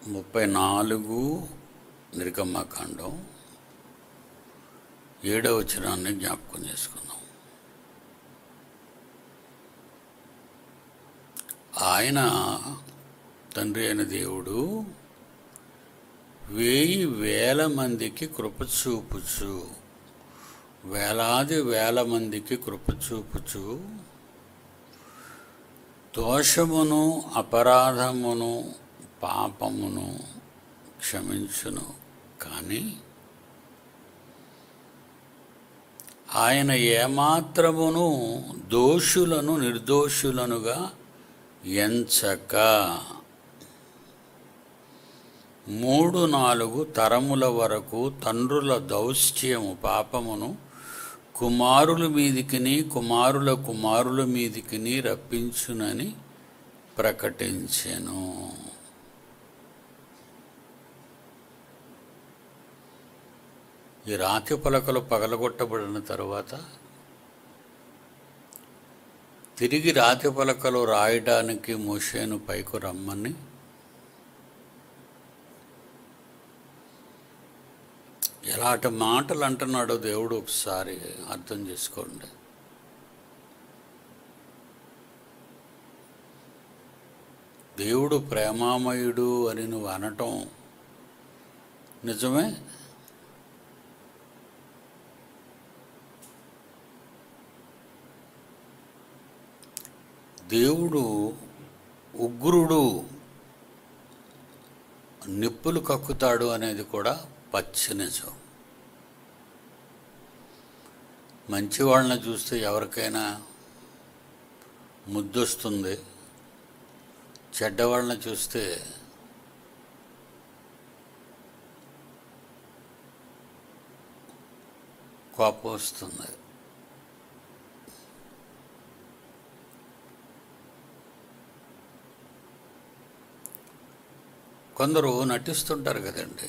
34 నిర్గమకాండం 7వ వచనాన్ని జ్ఞాపకం చేసుకుందాం. ఆయన తండ్రి అయిన దేవుడు 1000 మందికి కృప చూపుచు, వేలాది వేల మందికి కృప చూపుచు, దోషమును అపరాధమును పాపమును క్షమించును. కానీ ఆయన ఏమాత్రమును దోషులను నిర్దోషులనుగా ఎంచక 3-4 తరముల వరకు తండ్రుల దౌష్ట్యము పాపమును కుమారుల మీదికిని కుమారుల కుమారుల మీదికిని రప్పించునని ప్రకటించెను. ఈ రాతి పలకలు పగలగొట్టబడిన తరువాత తిరిగి రాతి పలకలు రాయడానికి మోషేను పైకి రమ్మని ఎలాంటి మాటలు అంటున్నాడో దేవుడు ఒకసారి అర్థం చేసుకోండి. దేవుడు ప్రేమామయుడు అని నువ్వు అనటం నిజమే. దేవుడు ఉగ్రుడు, నిప్పులు కక్కుతాడు అనేది కూడా పచ్చి నిజం. మంచి వాళ్ళని చూస్తే ఎవరికైనా ముద్దొస్తుంది, చెడ్డవాళ్ళని చూస్తే కోపం వస్తుంది. కొందరు నటిస్తుంటారు కదండి,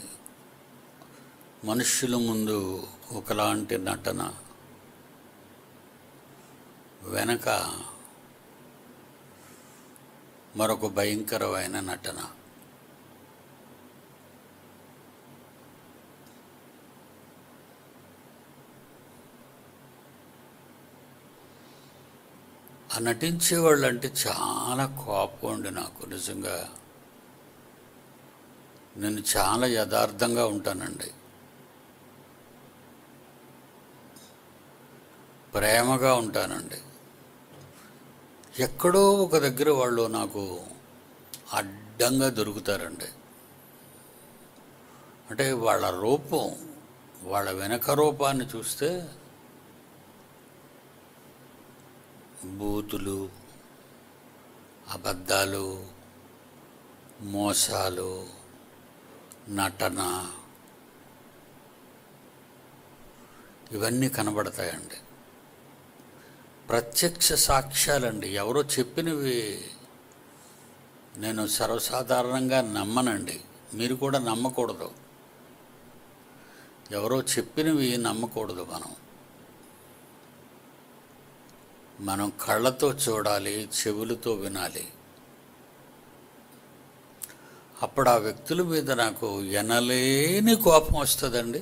మనుష్యుల ముందు ఒకలాంటి నటన, వెనక మరొక భయంకరమైన నటన. ఆ నటించేవాళ్ళు అంటే చాలా కోపం అండి నాకు. నిజంగా నేను చాలా యథార్థంగా ఉంటానండి, ప్రేమగా ఉంటానండి. ఎక్కడో ఒక దగ్గర వాళ్ళు నాకు అడ్డంగా దొరుకుతారండి. అంటే వాళ్ళ రూపం, వాళ్ళ వెనక రూపాన్ని చూస్తే బూతులు, అబద్ధాలు, మోసాలు, నటన, ఇవన్నీ కనబడతాయండి. ప్రత్యక్ష సాక్ష్యాలండి. ఎవరో చెప్పినవి నేను సర్వసాధారణంగా నమ్మనండి, మీరు కూడా నమ్మకూడదు. ఎవరో చెప్పినవి నమ్మకూడదు. మనం కళ్ళతో చూడాలి, చెవులతో వినాలి. అప్పుడు ఆ వ్యక్తుల మీద నాకు ఎనలేని కోపం వస్తుందండి.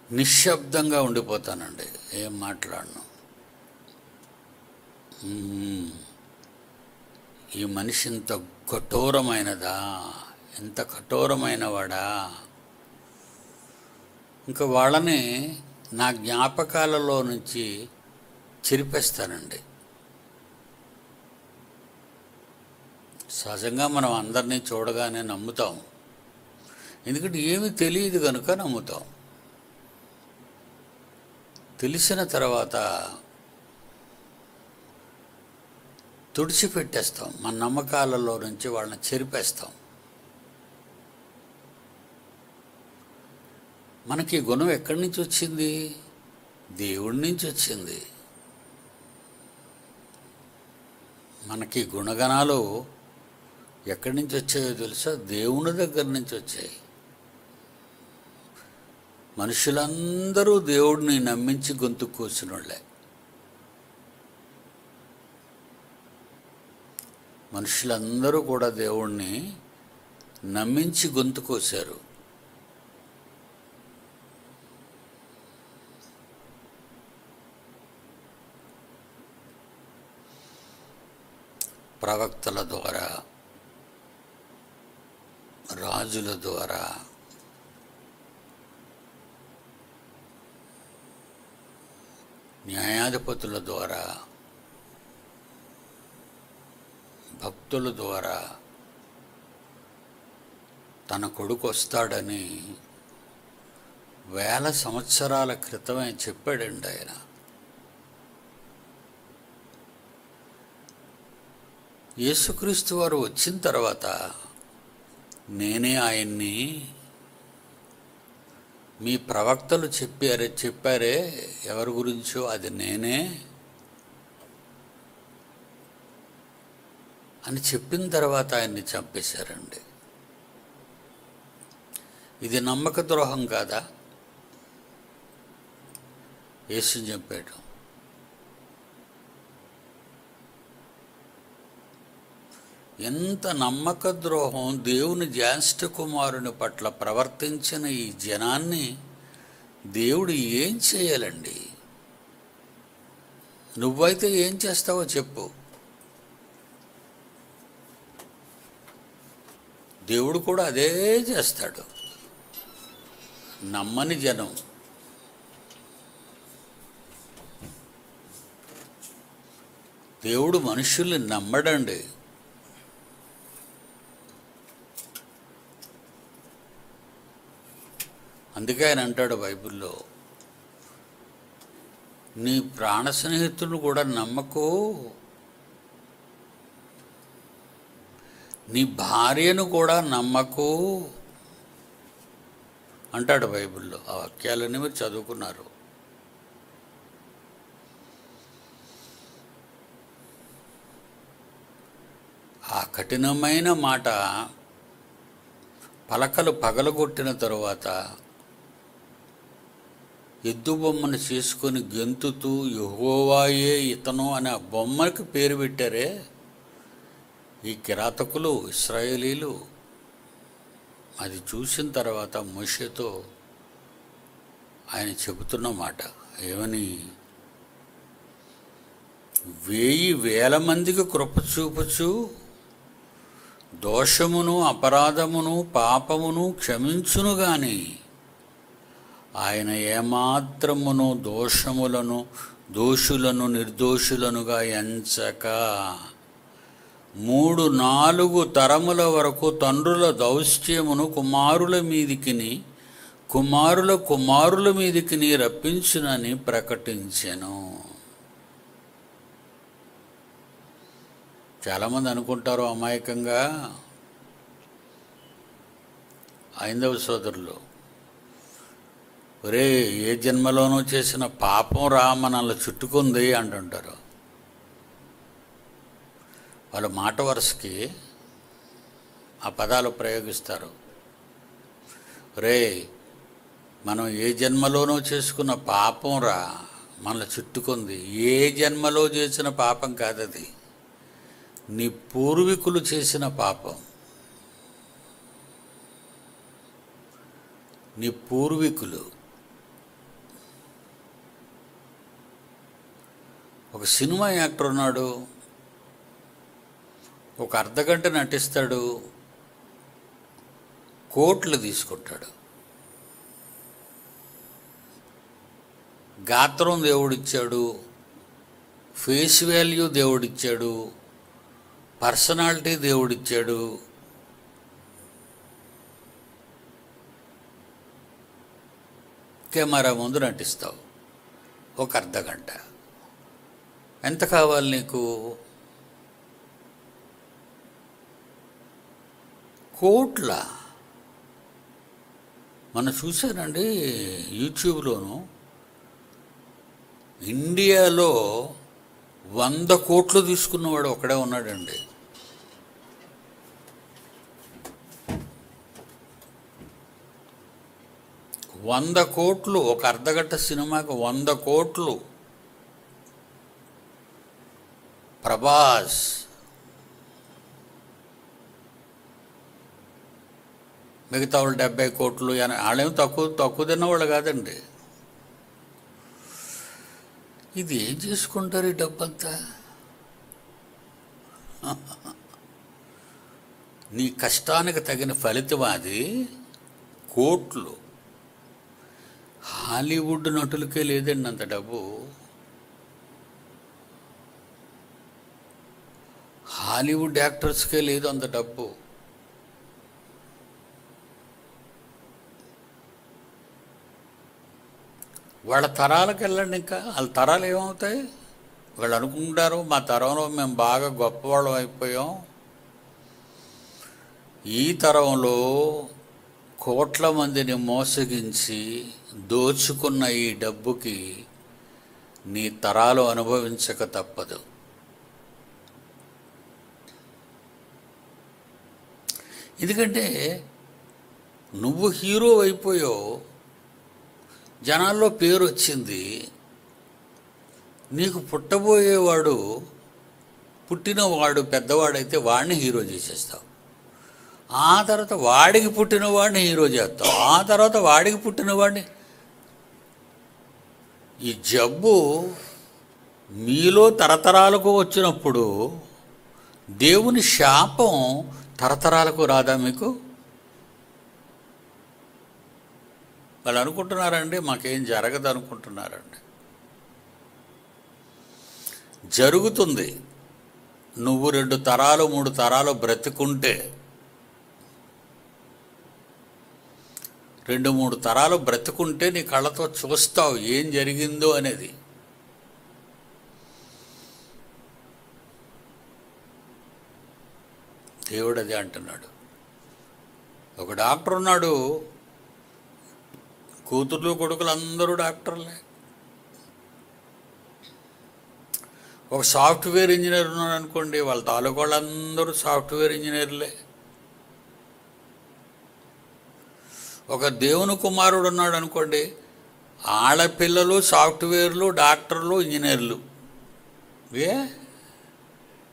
నిశ్శబ్దంగా ఉండిపోతానండి, ఏం మాట్లాడను. ఈ మనిషి ఇంత కఠోరమైనదా, ఎంత కఠోరమైన వాడా. ఇంకా వాళ్ళని నా జ్ఞాపకాలలో నుంచి చెరిపేస్తానండి. సహజంగా మనం అందరినీ చూడగానే నమ్ముతాం, ఎందుకంటే ఏమీ తెలియదు కనుక నమ్ముతాం. తెలిసిన తర్వాత తుడిచిపెట్టేస్తాం, మన నమ్మకాలలో నుంచి వాళ్ళని చెరిపేస్తాం. మనకి గుణం ఎక్కడి నుంచి వచ్చింది? దేవుడి నుంచి వచ్చింది. మనకి గుణగణాలు ఎక్కడి నుంచి వచ్చాయో తెలుసా? దేవుని దగ్గర నుంచి వచ్చాయి. మనుషులందరూ దేవుడిని నమ్మించి గొంతు కూర్చున్న వాళ్ళే. మనుషులందరూ కూడా దేవుణ్ణి నమ్మించి గొంతు కోశారు. ప్రవక్తల ద్వారా, రాజుల ద్వారా, న్యాయాధిపతుల ద్వారా, భక్తుల ద్వారా తన కొడుకు వస్తాడని వేల సంవత్సరాల క్రితమే చెప్పాడండి ఆయన. యేసుక్రీస్తు వారు వచ్చిన తర్వాత నేనే ఆయన్ని, మీ ప్రవక్తలు చెప్పారే ఎవరి గురించో అది నేనే అని చెప్పిన తర్వాత ఆయన్ని చంపేశారండి. ఇది నమ్మక ద్రోహం కాదా? యేసు చెప్పాడు. ఎంత నమ్మక ద్రోహం! దేవుని జ్యేష్ఠ కుమారుని పట్ల ప్రవర్తించిన ఈ జనాన్ని దేవుడు ఏం చేయాలండి? నువ్వైతే ఏం చేస్తావో చెప్పు. దేవుడు కూడా అదే చేస్తాడు. నమ్మని జనం, దేవుడు మనుషుల్ని నమ్మడండి. అందుకే ఆయన అంటాడు బైబిల్లో, నీ ప్రాణ స్నేహితులను కూడా నమ్మకు, నీ భార్యను కూడా నమ్మకు అంటాడు బైబిల్లో. ఆ వాక్యాలన్నీ మీరు చదువుకున్నారు. ఆ కఠినమైన మాట పలకలు పగలగొట్టిన తరువాత ఎద్దు బొమ్మను చేసుకొని గెంతుతూ యెహోవాయే ఇతను అనే ఆ బొమ్మకి పేరు పెట్టారే ఈ కిరాతకులు, ఇశ్రాయేలీలు. అది చూసిన తర్వాత మోషేతో ఆయన చెబుతున్న మాట ఏమని, 1000 మందికి కృప చూపుచు దోషమును, అపరాధమును, పాపమును క్షమించును గాని ఆయన ఏమాత్రమును దోషులను నిర్దోషులనుగా ఎంచక 3-4 తరముల వరకు తండ్రుల దౌష్ట్యమును కుమారుల మీదికిని రప్పించునని ప్రకటించెను. చాలామంది అనుకుంటారు అమాయకంగా, హైందవ సోదరులు, ఒరే ఏ జన్మలోనూ చేసిన పాపం రా మనల్ని చుట్టుకుంది అంటుంటారు. వాళ్ళ మాట వరుసకి ఆ పదాలు ప్రయోగిస్తారు. రే మనం ఏ జన్మలోనూ చేసుకున్న పాపం రా మనల్ని చుట్టుకుంది. ఏ జన్మలో చేసిన పాపం కాదది, నీ పూర్వీకులు చేసిన పాపం. నీ పూర్వీకులు. ఒక సినిమా యాక్టర్ ఉన్నాడు, ఒక అర్ధగంట నటిస్తాడు, కోట్లు తీసుకుంటాడు. గాత్రం దేవుడిచ్చాడు, ఫేస్ వాల్యూ దేవుడిచ్చాడు, పర్సనాలిటీ దేవుడిచ్చాడు. కెమెరా ముందు నటిస్తావు ఒక అర్ధగంట. ఎంత కావాలి నీకు? కోట్ల. మనం చూశానండి యూట్యూబ్లోను, ఇండియాలో 100 కోట్లు తీసుకున్నవాడు ఒకడే ఉన్నాడండి. $100 కోట్లు ఒక అర్ధగంట సినిమాకి 100 కోట్లు. ప్రభాస్ మిగతా వాళ్ళు 70 కోట్లు వాళ్ళేమో తక్కువ తిన్నవాళ్ళు కాదండి. ఇది ఏం చేసుకుంటారు ఈ డబ్బంతా? నీ కష్టానికి తగిన ఫలితం అది. కోట్లు. హాలీవుడ్ నటులకే లేదండి అంత డబ్బు. హాలీవుడ్ యాక్టర్స్కే లేదు అంత డబ్బు. వాళ్ళ తరాలకు వెళ్ళండి. ఇంకా వాళ్ళ తరాలు ఏమవుతాయి? వాళ్ళు అనుకుంటారు మా తరంలో మేము బాగా గొప్పవాళ్ళం అయిపోయాం. ఈ తరంలో కోట్ల మందిని మోసగించి దోచుకున్న ఈ డబ్బుకి నీ తరాలు అనుభవించక తప్పదు. ఎందుకంటే నువ్వు హీరో అయిపోయావు, జనాల్లో పేరు వచ్చింది. నీకు పుట్టబోయేవాడు, పుట్టినవాడు పెద్దవాడైతే వాడిని హీరో చేసేస్తావు. ఆ తర్వాత వాడికి పుట్టినవాడిని హీరో చేస్తావు. ఆ తర్వాత వాడికి పుట్టినవాడిని. ఈ జబ్బు మీలో తరతరాలకు వచ్చినప్పుడు దేవుని శాపం తరతరాలకు రాదా మీకు? వాళ్ళు అనుకుంటున్నారండి మాకేం జరగదు అనుకుంటున్నారండి. జరుగుతుంది. నువ్వు 2 తరాలు 3 తరాలు బ్రతికుంటే, 2-3 తరాలు బ్రతికుంటే నీ కళ్ళతో చూస్తావు ఏం జరిగిందో అనేది. దేవుడు అదే అంటున్నాడు. ఒక డాక్టర్ ఉన్నాడు, కూతుర్లు కొడుకులు అందరూ డాక్టర్లే. ఒక సాఫ్ట్వేర్ ఇంజనీర్ ఉన్నాడు అనుకోండి, వాళ్ళ తాలూకు వాళ్ళందరూ సాఫ్ట్వేర్ ఇంజనీర్లే. ఒక దేవుని కుమారుడు ఉన్నాడు అనుకోండి, ఆడపిల్లలు సాఫ్ట్వేర్లు, డాక్టర్లు, ఇంజనీర్లు.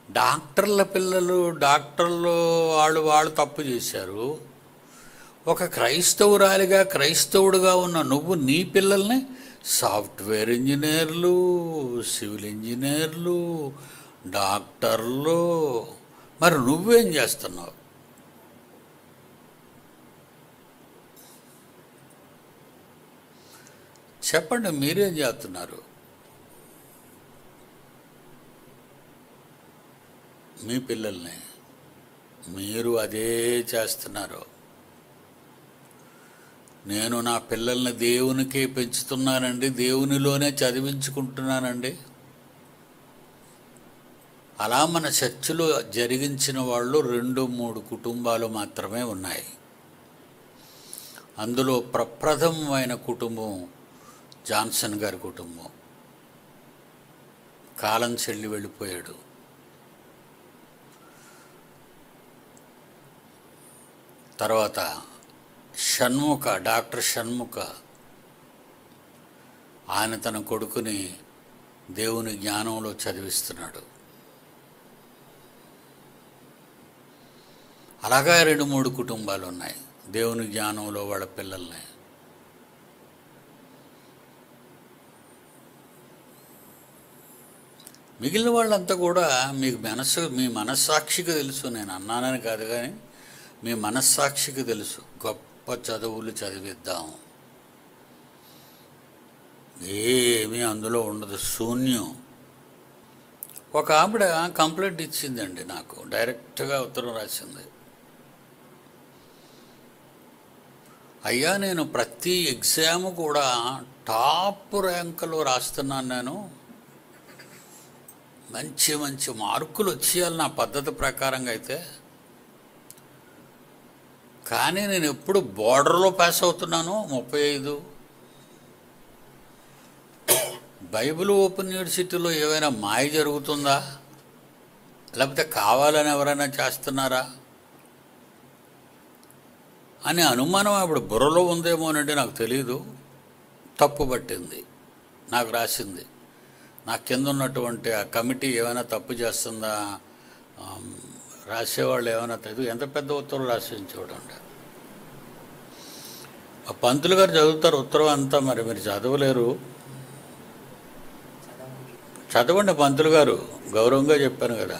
డాక్టర్ల పిల్లలు, డాక్టర్లు వాళ్ళు తప్పు చేశారు. ఒక క్రైస్తవురాలిగా, క్రైస్తవుడుగా ఉన్న నువ్వు నీ పిల్లల్ని సాఫ్ట్వేర్ ఇంజనీర్లు, సివిల్ ఇంజనీర్లు, డాక్టర్లు. మరి నువ్వేం చేస్తున్నావు? చెప్పండి, మీరేం చేస్తున్నారు? మీ పిల్లల్ని మీరు అదే చేస్తున్నారు. నేను నా పిల్లల్ని దేవునికే పెంచుతున్నానండి, దేవునిలోనే చదివించుకుంటున్నానండి. అలా మన చర్చిలో జరిగించిన వాళ్ళు 2-3 కుటుంబాలు మాత్రమే ఉన్నాయి. అందులో ప్రప్రథమమైన కుటుంబం జాన్సన్ గారి కుటుంబం. కాలం చెల్లి వెళ్ళిపోయాడు. తర్వాత షణ్ముఖ, డాక్టర్ షణ్ముఖ, ఆయన తన కొడుకుని దేవుని జ్ఞానంలో చదివిస్తున్నాడు. అలాగా 2-3 కుటుంబాలు ఉన్నాయి దేవుని జ్ఞానంలో వాళ్ళ పిల్లల్ని. మిగిలిన వాళ్ళంతా కూడా మీ మనస్సాక్షికి తెలుసు, నేను అన్నానని కాదు కానీ మీ మనస్సాక్షికి తెలుసు, గొప్ప చదువులు చదివిద్దాం, ఏమీ అందులో ఉండదు, శూన్యం. ఒక ఆవిడ కంప్లైంట్ ఇచ్చిందండి నాకు, డైరెక్ట్గా ఉత్తరం రాసింది. అయ్యా, నేను ప్రతి ఎగ్జామ్ కూడా టాప్ ర్యాంకులో రాస్తున్నాను, నేను మంచి మంచి మార్కులు వచ్చేయాలి నా పద్ధతి ప్రకారంగా అయితే, కానీ నేను ఎప్పుడు బోర్డర్లో పాస్ అవుతున్నాను 35. బైబిల్ ఓపెన్ యూనివర్సిటీలో ఏమైనా మాయ జరుగుతుందా, లేకపోతే కావాలని ఎవరైనా చేస్తున్నారా అనే అనుమానం ఆవిడ బుర్రలో ఉందేమోనండి, నాకు తెలీదు. తప్పు పట్టింది, నాకు రాసింది. నా కింద ఉన్నటువంటి ఆ కమిటీ ఏమైనా తప్పు చేస్తుందా, రాసేవాళ్ళు ఏమైనా ఎంత పెద్ద ఉత్తరం రాసింది చూడండి. ఆ పంతులు గారు చదువుతారు ఉత్తరం అంతా, మరి మీరు చదవలేరు. చదవండి పంతులు గారు, గౌరవంగా చెప్పాను కదా.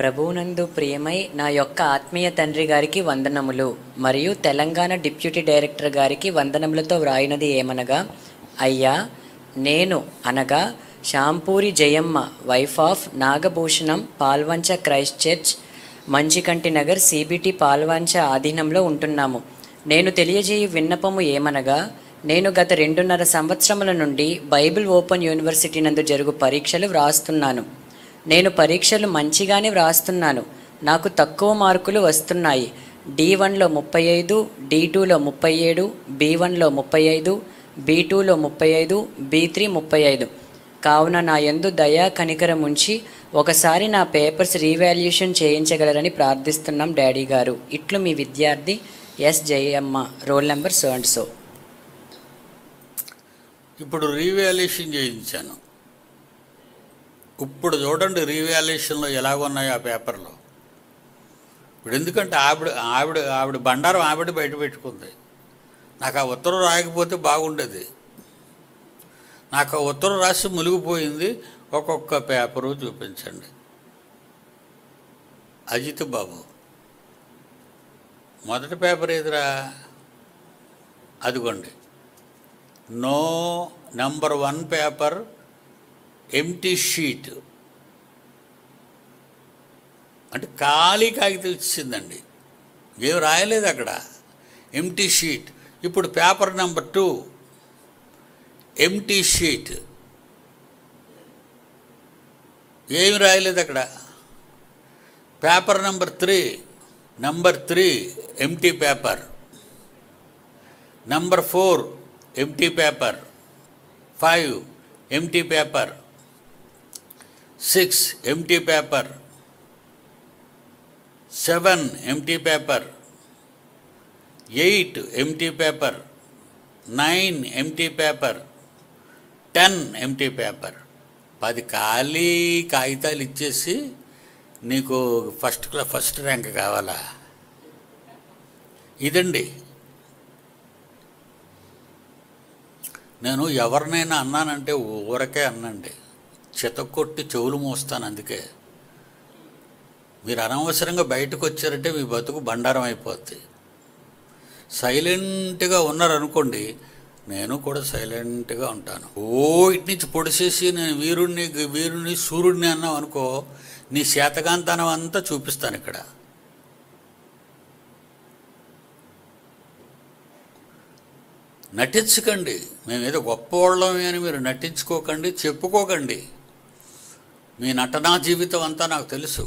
ప్రభువునందు ప్రియమై నా యొక్క ఆత్మీయ తండ్రి గారికి వందనములు మరియు తెలంగాణ డిప్యూటీ డైరెక్టర్ గారికి వందనములతో వ్రాయినది ఏమనగా, అయ్యా, నేను అనగా Shampuri Jayamma, wife of Nagabhushanam, Palvancha Christ church, Manchikanti Nagar, CBT, Palvancha ఆధీనంలో ఉంటున్నాము. నేను తెలియజేయు విన్నపము ఏమనగా, నేను గత 2.5 సంవత్సరముల నుండి బైబిల్ ఓపెన్ యూనివర్సిటీ నందు జరుగు పరీక్షలు వ్రాస్తున్నాను. నేను పరీక్షలు మంచిగానే వ్రాస్తున్నాను. నాకు తక్కువ మార్కులు వస్తున్నాయి. D1లో 35, D2లో 37, B1లో 35, B2లో 35, B3 35. కావున నా యందు దయా కనికరం ఉంచి ఒకసారి నా పేపర్స్ రీవాల్యుయేషన్ చేయించగలరని ప్రార్థిస్తున్నాం డాడీ గారు. ఇట్లు మీ విద్యార్థి S Jayamma, roll number so and so. ఇప్పుడు రీవాల్యుయేషన్ చేయించాను. ఇప్పుడు చూడండి రీవాల్యుయేషన్లో ఎలాగున్నాయి ఆ పేపర్లో. ఇప్పుడు ఎందుకంటే ఆవిడ బండారం ఆవిడ బయట పెట్టుకుంది. నాకు ఆ ఉత్తరం రాయకపోతే బాగుండేది. నాకు ఆ ఉత్తరం రాసి మునిగిపోయింది. ఒక్కొక్క పేపరు చూపించండి. అజిత్ బాబు, మొదటి పేపర్ ఏదిరా? అదిగోండి, no number 1 paper, empty sheet, అంటే ఖాళీ కాగితం ఇచ్చిందండి, ఏం రాయలేదు అక్కడ, ఎంటీ షీట్. ఇప్పుడు పేపర్ నెంబర్ 2 ఎంటీ షీట్, ఏమి రాయలేదు అక్కడ. Paper number 3 empty paper, number 4 empty paper, 5 empty paper, 6 empty paper, 7 empty paper, 8 empty paper, 9 empty paper, 10 empty paper. 10 ఖాళీ కాగితాలు ఇచ్చేసి నీకు ఫస్ట్ ర్యాంక్ కావాలా? ఇదండి. నేను ఎవరినైనా అన్నానంటే ఊరకే అన్నండి, చితకొట్టి చెవులు మోస్తాను. అందుకే మీరు అనవసరంగా బయటకు వచ్చారంటే మీ బతుకు బండారం అయిపోద్ది. సైలెంట్గా ఉన్నారనుకోండి, నేను కూడా సైలెంట్గా ఉంటాను. ఇటు నుంచి పొడిసేసి నేను వీరుణ్ణి సూర్యుడిని అన్నావు అనుకో, నీ శాతకాంతనం అంతా చూపిస్తాను ఇక్కడ. నటించకండి, మేమేదో గొప్పవాళ్ళమే అని మీరు నటించుకోకండి, చెప్పుకోకండి. మీ నటనా జీవితం అంతా నాకు తెలుసు.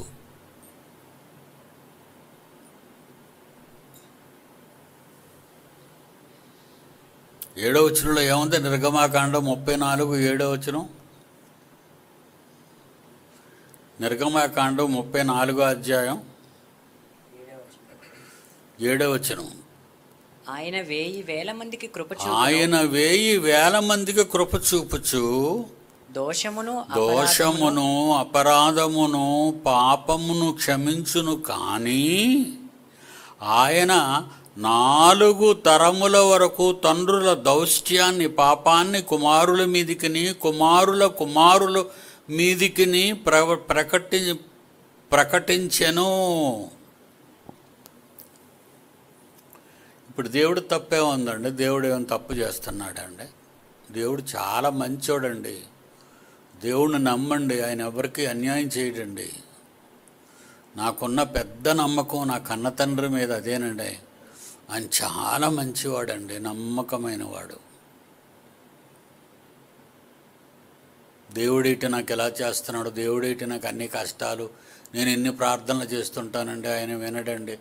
ఏడో వచనంలో ఏముంది? నిర్గమాకాండం 34:7. నిర్గమాకాండం 34 అధ్యాయం 7వ వచనం. ఆయన 1000 మందికి కృప చూపుచు దోషమును అపరాధమును పాపమును క్షమించును. కానీ ఆయన 4 తరముల వరకు తండ్రుల దౌష్ట్యాన్ని, పాపాన్ని కుమారుల మీదికిని కుమారుల కుమారుల మీదికిని ప్రకటించెను. ఇప్పుడు దేవుడు తప్పే ఉందండి? దేవుడు ఏమైనా తప్పు చేస్తున్నాడండి? దేవుడు చాలా మంచోడండి. దేవుడిని నమ్మండి, ఆయన ఎవరికి అన్యాయం చేయడండి. నాకున్న పెద్ద నమ్మకం నా కన్న తండ్రి మీద అదేనండి. ఆయన చాలా మంచివాడండి, నమ్మకమైన వాడు. దేవుడేటి నాకు ఎలా చేస్తున్నాడు, దేవుడేటి నాకు అన్ని కష్టాలు, నేను ఎన్ని ప్రార్థనలు చేస్తుంటానండి, ఆయన వినడండి.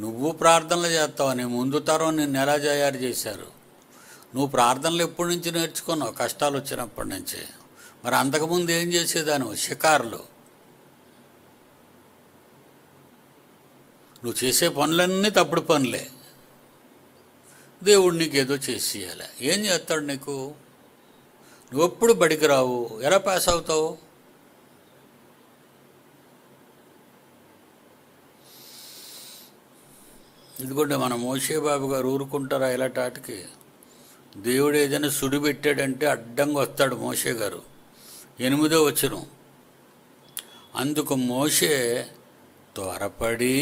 నువ్వు ప్రార్థనలు చేస్తావు, నీ ముందు తరం నిన్ను ఎలా తయారు చేశారు? నువ్వు ప్రార్థనలు ఎప్పటి నుంచి నేర్చుకున్నావు? కష్టాలు వచ్చినప్పటి నుంచి. మరి అంతకుముందు ఏం చేసేదాను? షికారులు. నువ్వు చేసే పనులన్నీ తప్పుడు పనులే. దేవుడు నీకు ఏదో చేసి ఇవ్వాలి. ఏం చేస్తాడు నీకు? నువ్వెప్పుడు బడికి రావు, ఎలా పాస్ అవుతావు? ఎందుకంటే మన మోషే బాబు గారు ఊరుకుంటారా ఇలాంటికి? దేవుడు ఏదైనా సుడి పెట్టాడంటే అడ్డంగా వస్తాడు మోషే గారు. 8వ వచనం, అందుకు మోషే త్వరపడి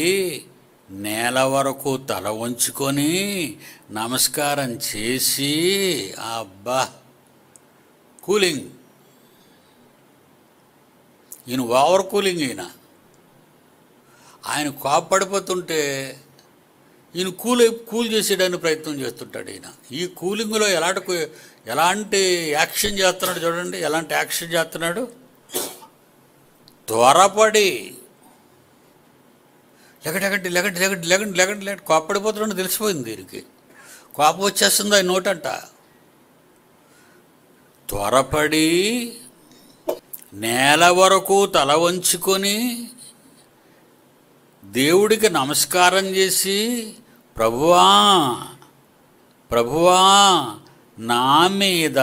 నేల వరకు తల వంచుకొని నమస్కారం చేసి, అబ్బా కూలింగ్, ఈయన ఓవర్ కూలింగ్, ఆయన కోప్పడిపోతుంటే ఈయన కూల్ చేసేయడానికి ప్రయత్నం చేస్తుంటాడు. ఈయన ఈ కూలింగ్లో ఎలాంటి యాక్షన్ చేస్తున్నాడు చూడండి, ఎలాంటి యాక్షన్ చేస్తున్నాడు. త్వరపడి లెగండి లెగండి లెగండి లెగండి లెగండి లెగండి కోప్పడిపోతున్నాడు. తెలిసిపోయింది దీనికి, కోపం వచ్చేస్తుంది ఆయన నోటంట. త్వరపడి నేల వరకు తల వంచుకొని దేవుడికి నమస్కారం చేసి, ప్రభువా ప్రభువా, నా మీద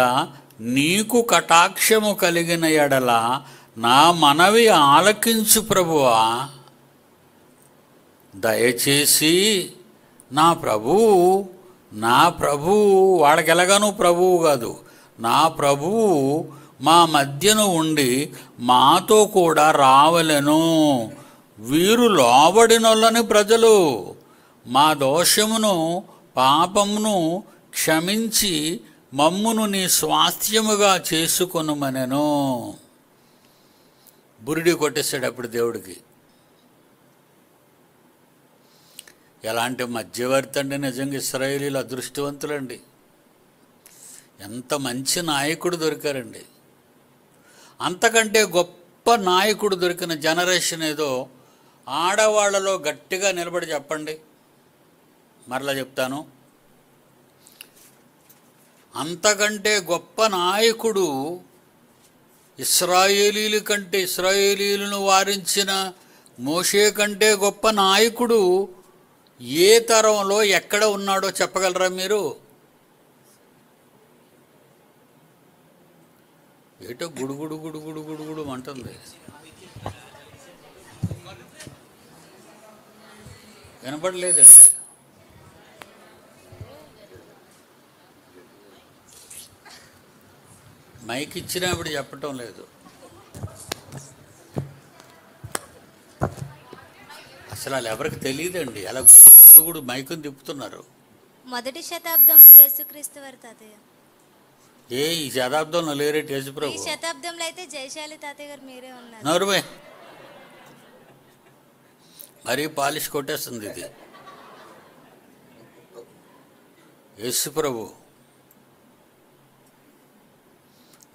నీకు కటాక్షము కలిగిన ఎడల నా మనవి ఆలకించు ప్రభువా, దయచేసి నా ప్రభువు వాళ్ళకి ఎలాగానూ ప్రభువు కాదు, నా ప్రభువు మా మధ్యను ఉండి మాతో కూడా రావలెను. వీరు లోబడినొల్లని ప్రజలు, మా దోషమును పాపమును క్షమించి మమ్మును నీ స్వాస్థ్యముగా చేసుకొనుమనెను. బురిడి కొట్టేశాడు అప్పుడు దేవుడికి. ఎలాంటి మధ్యవర్తి అండి నిజంగా! ఇశ్రాయేలీలు అదృష్టవంతులండి, ఎంత మంచి నాయకుడు దొరికారండి. అంతకంటే గొప్ప నాయకుడు దొరికిన జనరేషన్ ఏదో ఆడవాళ్లలో గట్టిగా నిలబడి చెప్పండి. మరలా చెప్తాను, అంతకంటే గొప్ప నాయకుడు ఇశ్రాయేలీలను వారించిన మోషే కంటే గొప్ప నాయకుడు ఏ తరంలో ఎక్కడ ఉన్నాడో చెప్పగలరా మీరు? ఏటో గుడుగుడు గుడుగుడు గుడుగుడు అంటుంది, వినపడలేదండి. మైక్ ఇచ్చినప్పుడు చెప్పటం లేదు. అసలు వాళ్ళు ఎవరికి తెలియదండి, అలా గుడుగుడు మైకుని తిప్పుతున్నారు. మొదటి శతాబ్దంలో యేసుక్రీస్తు వారి తాతయ్య. ఈ శతాబ్దంలో లేరేటి యేసుప్రభు? ఈ శతాబ్దంలో అయితే జయశాలి తాతయ్య గారు మీరే ఉన్నారు. నోరుమే, మరీ పాలిష్ కొట్టేస్తుంది ఇది. యేసుప్రభు,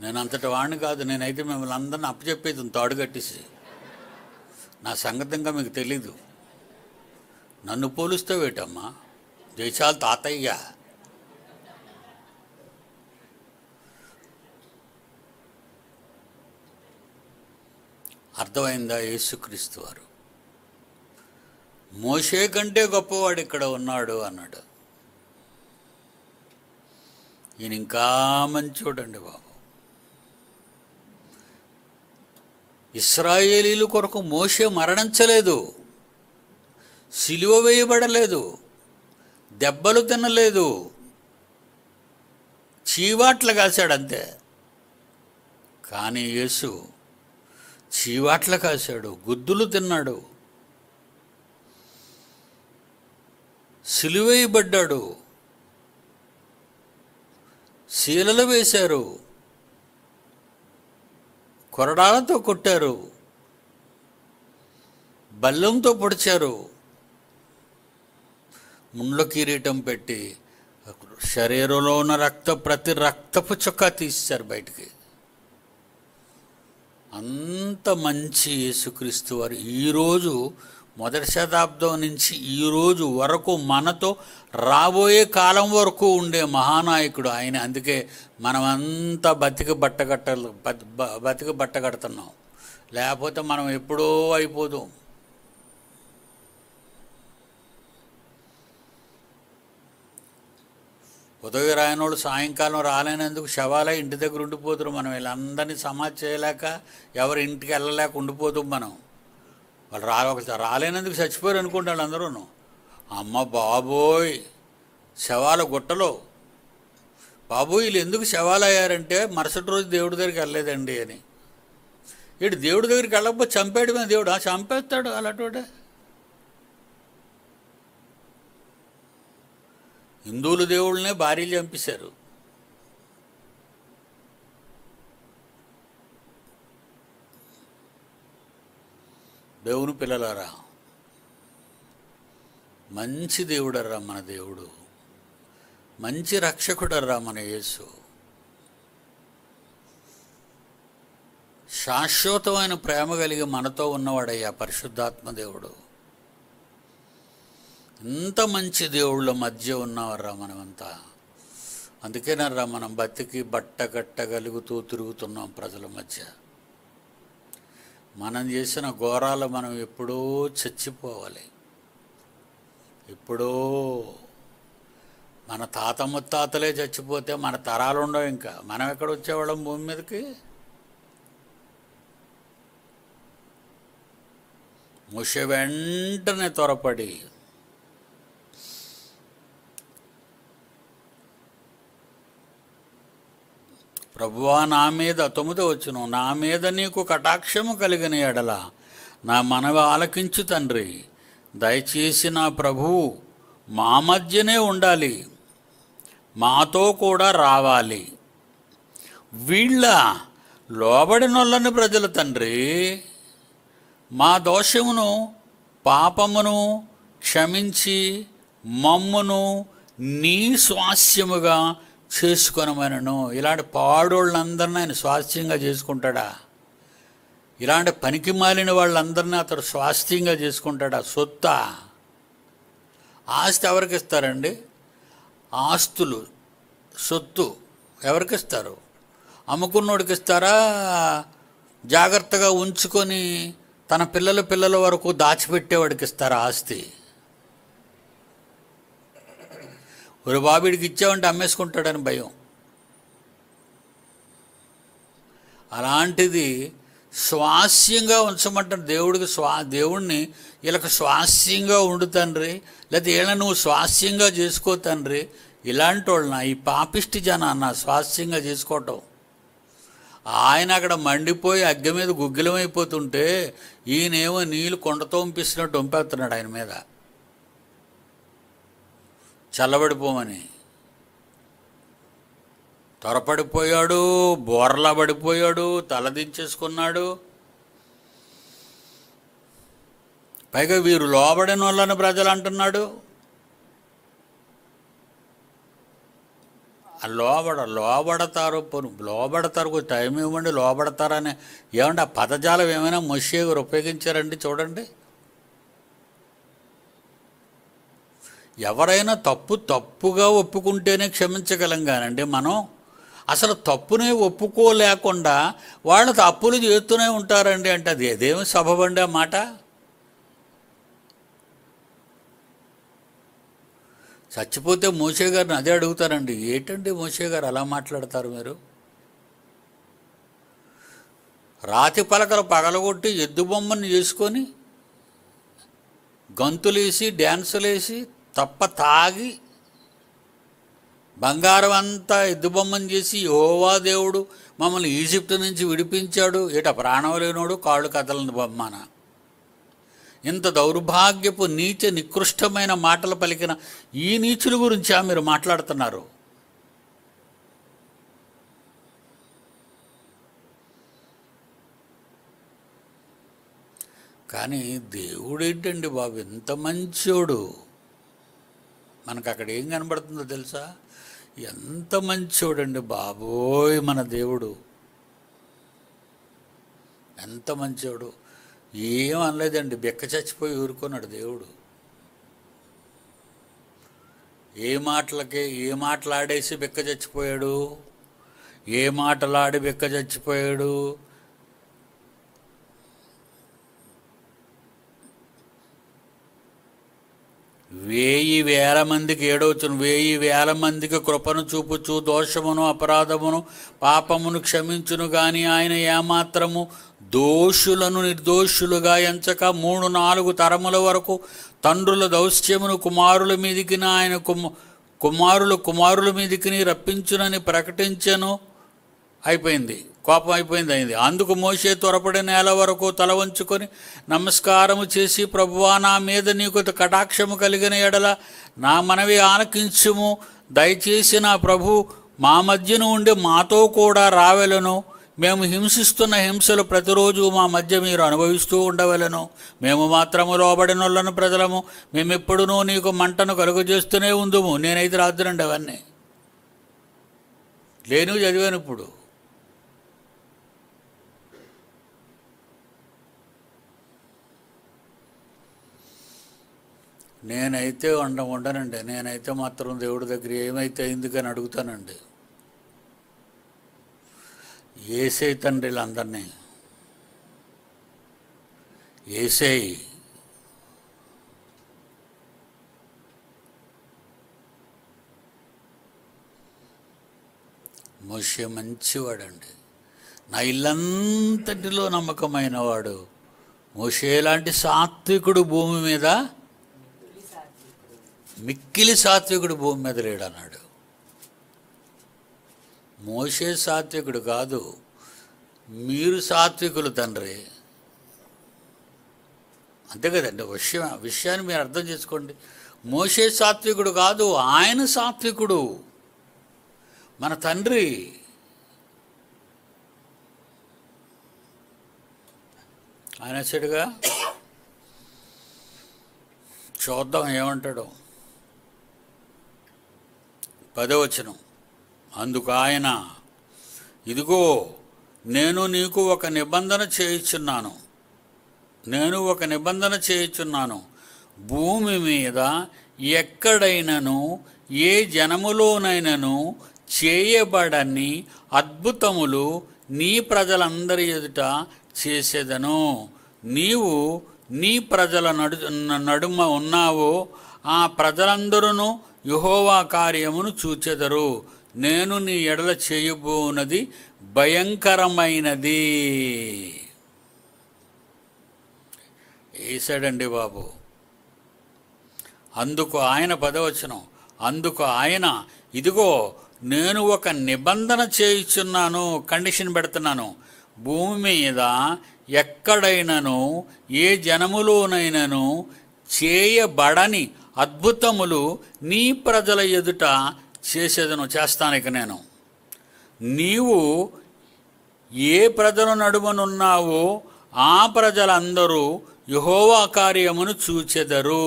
నేను అంతటి వాడిని కాదు. నేనైతే మిమ్మల్ని అందరిని అప్పచెప్పేది తాడు కట్టేసి. నా సంగతి ఇంకా మీకు తెలీదు. నన్ను పోలుస్తావేటమ్మా? జయశాలి తాతయ్య. అర్థమైందా? యేసుక్రీస్తు వారు మోషే కంటే గొప్పవాడు ఇక్కడ ఉన్నాడు అన్నాడు. ఈయన ఇంకా మంచోడండి బాబు. ఇశ్రాయేలీల కొరకు మోషే మరణించలేదు, సిలువ వేయబడలేదు, దెబ్బలు తినలేదు, చీవాట్లు కాశాడంతే. కానీ యేసు చీవాట్లు కాశాడు, గుద్దులు తిన్నాడు, సిలువేయబడ్డాడు, శీలలు వేశారు, కొరడాలతో కొట్టారు, బల్లంతో పొడిచారు, ముండ్ల కిరీటం పెట్టి శరీరంలో ఉన్న ప్రతి రక్తపు చొక్కా తీశారు బయటికి. అంత మంచి యేసుక్రీస్తు వారు ఈరోజు మొదటి శతాబ్దం నుంచి ఈరోజు వరకు మనతో రాబోయే కాలం వరకు ఉండే మహానాయకుడు ఆయన. అందుకే మనమంతా బతికి బట్ట కడుతున్నాం, లేకపోతే మనం ఎప్పుడో అయిపోదాం. ఉదయం రాయనోడు సాయంకాలం రాలేనందుకు శవాలే ఇంటి దగ్గర ఉండిపోతారు. మనం వీళ్ళందరినీ సమాధి చేయలేక ఎవరి ఇంటికి వెళ్ళలేక ఉండిపోతాం. మనం వాళ్ళు రాలేనందుకు చచ్చిపోయారు అనుకోండి వాళ్ళందరూ. అమ్మ బాబోయ్, శవాల గుట్టలో. బాబోయ్ వీళ్ళు ఎందుకు శవాలు అయ్యారంటే మరుసటి రోజు దేవుడి దగ్గరికి వెళ్ళలేదండి అని. ఇటు దేవుడి దగ్గరికి వెళ్ళకపోతే చంపేయడమే దేవుడు. చంపేస్తాడు అలాంటి. హిందువుల దేవుళ్ళనే భార్యలు చంపేశారు. దేవుని పిల్లలారా, మంచి దేవుడర్రా మన దేవుడు, మంచి రక్షకుడర్రా మన యేసు. శాశ్వతమైన ప్రేమ కలిగి మనతో ఉన్నవాడయ్యా పరిశుద్ధాత్మ దేవుడు. ఇంత మంచి దేవుళ్ళ మధ్య ఉన్నవర్రా మనమంతా. అందుకేనర్రా మనం బతికి బట్టగట్టగలుగుతూ తిరుగుతున్నాం ప్రజల మధ్య. మనం చేసిన ఘోరాలు మనం ఎప్పుడో చచ్చిపోవాలి. ఎప్పుడో మన తాత ముత్తాతలే చచ్చిపోతే మన తరాలు ఉండవు. ఇంకా మనం ఎక్కడ వచ్చేవాళ్ళం భూమి మీదకి? మోషే వెంటనే త్వరపడి ప్రభువా నా మీద 9వ వచనం, నా మీద నీకు కటాక్షము కలిగిన ఎడల నా మనవి ఆలకించు తండ్రి. దయచేసి నా ప్రభువు మా మధ్యనే ఉండాలి, మాతో కూడా రావాలి. వీళ్ళ లోబడినొల్లని ప్రజల తండ్రి, మా దోషమును పాపమును క్షమించి మమ్మును నీ స్వాస్యముగా చేసుకొనమనను. ఇలాంటి పాడోళ్ళందరినీ ఆయన స్వాస్థ్యంగా చేసుకుంటాడా? ఇలాంటి పనికి మాలిన వాళ్ళందరినీ అతడు స్వాస్థ్యంగా చేసుకుంటాడా? సొత్తా? ఆస్తి ఎవరికి ఇస్తారండి? ఆస్తులు, సొత్తు ఎవరికి ఇస్తారు? అమ్ముకున్నోడికి ఇస్తారా? జాగ్రత్తగా ఉంచుకొని తన పిల్లల వరకు దాచిపెట్టేవాడికి ఇస్తారా ఆస్తి? ఒక బాబీడికి ఇచ్చావంటే అమ్మేసుకుంటాడని భయం. అలాంటిది స్వాస్యంగా ఉంచమంటారు దేవుడికి. దేవుణ్ణి వీళ్ళకి స్వాస్యంగా ఉండు తండ్రి, లేకపోతే వీళ్ళని నువ్వు స్వాస్యంగా చేసుకో తండ్రి. ఇలాంటి వాళ్ళన ఈ పాపిష్టి జనాన్న స్వాస్యంగా చేసుకోవటం. ఆయన అక్కడ మండిపోయి అగ్గె మీద గుగ్గిలమైపోతుంటే ఈయనేమో నీళ్ళు కొండతో వంపిస్తున్నట్టు వంపేస్తున్నాడు ఆయన మీద, చల్లబడిపోమని. త్వరపడిపోయాడు, బోర్లా పడిపోయాడు, తలదించేసుకున్నాడు. పైగా వీరు లోబడిన వాళ్ళని ప్రజలు అంటున్నాడు. లోబడతారు, లోబడతారు, టైం ఇవ్వండి, లోబడతారని ఏమంటే ఆ పదజాలం ఏమైనా మోషే గారు ఉపయోగించారండి? చూడండి. ఎవరైనా తప్పుగా ఒప్పుకుంటేనే క్షమించగలం కానండి మనం అసలు తప్పునే ఒప్పుకోలేకుండా వాళ్ళు తప్పులు చేస్తూనే ఉంటారండి అంటే అది ఏదేమి సబబండి ఆ మాట? చచ్చిపోతే మోషే గారిని అదే అడుగుతారండి, ఏంటండి మోషే గారు అలా మాట్లాడతారు మీరు? రాతి పలకలు పగలగొట్టి ఎద్దు బొమ్మని చేసుకొని గంతులేసి డ్యాన్సులేసి తప్ప తాగి బంగారం అంతా ఎద్దుబొమ్మని చేసి యెహోవా దేవుడు మమ్మల్ని ఈజిప్టు నుంచి విడిపించాడు, ఏట ప్రాణం లేనోడు కాళ్ళు కదలని బొమ్మన. ఇంత దౌర్భాగ్యపు నీచ నికృష్టమైన మాటలు పలికిన ఈ నీచుల గురించా మీరు మాట్లాడుతున్నారు? కానీ దేవుడు ఏంటండి బాబు ఎంత మంచోడు! మనకు అక్కడ ఏం కనబడుతుందో తెలుసా? ఎంత మంచోడండి బాబోయ్ మన దేవుడు, ఎంత మంచోడు! ఏం అనలేదండి, బెక్క చచ్చిపోయి ఊరుకున్నాడు దేవుడు. ఏ మాటలాడేసి బెక్క చచ్చిపోయాడు, ఏ మాటలాడి బెక్క చచ్చిపోయాడు. 1000 మందికి 7వ 1000 మందికి కృపను చూపుచు దోషమును అపరాధమును పాపమును క్షమించును గాని ఆయన ఏమాత్రము దోషులను నిర్దోషులుగా ఎంచక 3-4 తరముల వరకు తండ్రుల దౌష్ట్యమును కుమారుల మీదికి ఆయన కుమారుల మీదికి రప్పించునని ప్రకటించెను. అయిపోయింది, కోపం అయింది. అందుకు మోషే త్వరపడి నేల వరకు తల వంచుకొని నమస్కారము చేసి, ప్రభువా, నా మీద నీకు కటాక్షము కలిగిన ఎడల నా మనవి ఆలకించుము. దయచేసి నా ప్రభు మా మధ్యను ఉండి మాతో కూడా రావెలను. మేము హింసిస్తున్న హింసలు ప్రతిరోజు మా మధ్య మీరు అనుభవిస్తూ ఉండవలను. మేము మాత్రము లోబడినోళ్ళను ప్రజలము. మేమెప్పుడునూ నీకు మంటను కలుగజేస్తూనే ఉందుము. నేనైతే రాత్రండి అవన్నీ లేను, చదివాను. ఇప్పుడు నేనైతే ఉండనండి. నేనైతే మాత్రం దేవుడి దగ్గర ఏమైతే ఎందుకని అడుగుతానండి. ఏసై తండ్రిలు అందరినీ ఏసై. మోషే మంచివాడండి, నా ఇల్లంతటిలో నమ్మకమైన వాడు. మోషే లాంటి సాత్వికుడు భూమి మీద, మిక్కిలి సాత్వికుడు భూమి మీద లేడన్నాడు. మోషే సాత్వికుడు కాదు, మీరు సాత్వికులు తండ్రి. అంతే కదండి. విషయాన్ని మీరు అర్థం చేసుకోండి. మోషే సాత్వికుడు కాదు, ఆయన సాత్వికుడు, మన తండ్రి. ఆయన చెడుగా చూద్దాం ఏమంటాడు. 10వ వచనం. అందుకు ఆయన, ఇదిగో నేను నీకు ఒక నిబంధన చేయుచున్నాను. భూమి మీద ఎక్కడైనను ఏ జనములోనైనను చేయబడని అద్భుతములు నీ ప్రజలందరి ఎదుట చేసేదను. నీవు నీ ప్రజల నడుమ ఉన్నావో ఆ ప్రజలందరూ యెహోవా కార్యమును చూచెదరు. నేను నీ ఎడల చేయబోనది భయంకరమైనది. వేసాడండి బాబు. అందుకు ఆయన 10వ వచనం. అందుకు ఆయన, ఇదిగో నేను ఒక నిబంధన చేయుచున్నాను, కండిషన్ పెడుతున్నాను. భూమి మీద ఎక్కడైనను ఏ జనములోనైనను చేయబడని అద్భుతములు నీ ప్రజల ఎదుట చేస్తానిక నేను. నీవు ఏ ప్రజల నడుమనున్నావో ఆ ప్రజలందరూ యెహోవా కార్యమును చూచెదరు.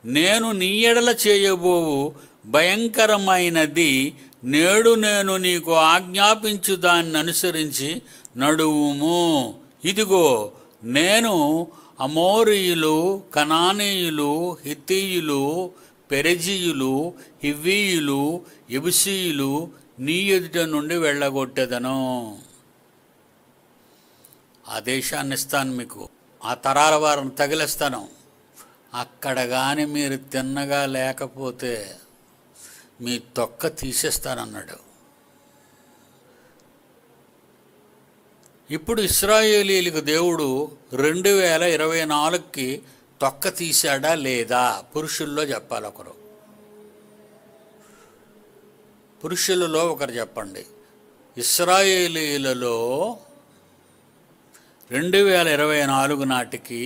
నేను నీ ఎడల చేయబోవు భయంకరమైనది నేడు నేను నీకు ఆజ్ఞాపించు దాన్ని అనుసరించి నడువుము. ఇదిగో నేను అమోరీయులు, కనానీయులు, హిత్తీయులు, పెరిజీయులు, హివ్వీయులు, యెబూసీయులు నీ ఎదుట నుండి వెళ్ళగొట్టెదను. ఆ దేశాన్ని ఇస్తాను మీకు, ఆ తరాల వారిని తగిలిస్తాను. అక్కడ కానీ మీరు తిన్నగా లేకపోతే మీ తొక్క తీసేస్తానన్నాడు. ఇప్పుడు ఇశ్రాయేలీలకు దేవుడు 2024కి తొక్క తీశాడా లేదా? పురుషుల్లో చెప్పాలి ఒకరు, పురుషులలో ఒకరు చెప్పండి. ఇశ్రాయేలీలలో 2024 నాటికి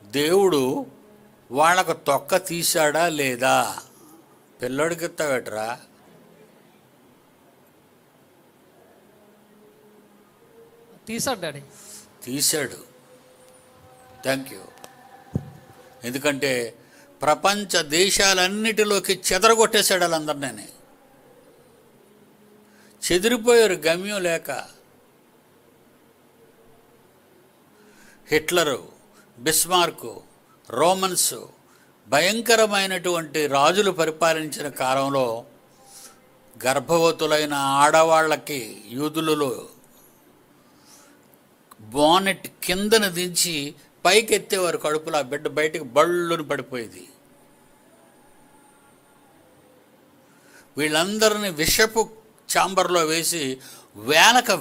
దేవుడు వాళ్ళకు తొక్క తీశాడా లేదా? పిల్లోడికి ఇస్తావేట్రా? తీశాడు డాడీ, తీశాడు. Thank you. ఎందుకంటే ప్రపంచ దేశాలన్నిటిలోకి చెదరగొట్టేశాడు వాళ్ళందరినీ. చెదిరిపోయారు గమ్యం లేక. హిట్లరు, బిస్మార్కు, రోమన్సు భయంకరమైనటువంటి రాజులు పరిపాలించిన కాలంలో గర్భవతులైన ఆడవాళ్ళకి యూదులలో బోనెట్ కిందన దించి పైకి ఎత్తేవారు. కడుపులో ఆ బిడ్డ బయటికి బళ్ళుని పడిపోయేది. వీళ్ళందరినీ విషపు ఛాంబర్లో వేసి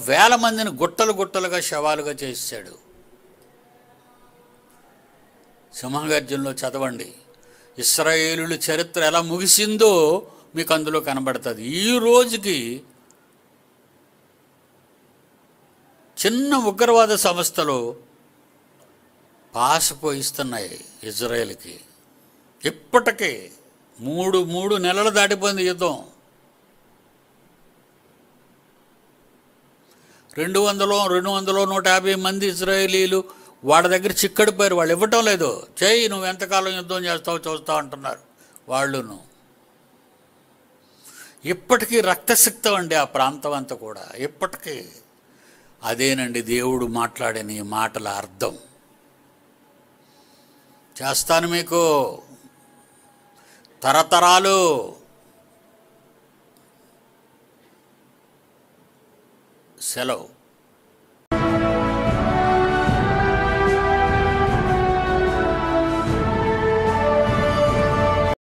వేల మందిని గుట్టలు గుట్టలుగా శవాలుగా చేశాడు. సింహగర్జనలో చదవండి. ఇశ్రాయేలుల చరిత్ర ఎలా ముగిసిందో మీకు అందులో కనబడుతుంది. ఈ రోజుకి చిన్న ఉగ్రవాద సంస్థలు పాసపోయిస్తున్నాయి ఇజ్రాయేల్కి. ఇప్పటికే మూడు నెలలు దాటిపోయింది యుద్ధం. 200-150 మంది ఇజ్రాయేలీలు వాడి దగ్గర చిక్కడిపోయారు. వాళ్ళు ఇవ్వటం లేదు. చేయి, నువ్వు ఎంతకాలం యుద్ధం చేస్తావు చూస్తావు అంటున్నారు వాళ్ళును. ఇప్పటికీ రక్తసిక్తం అండి ఆ ప్రాంతం అంతా కూడా. ఇప్పటికీ అదేనండి దేవుడు మాట్లాడిన ఈ మాటల అర్థం. చేస్తాను మీకు తరతరాలు. సెలవు.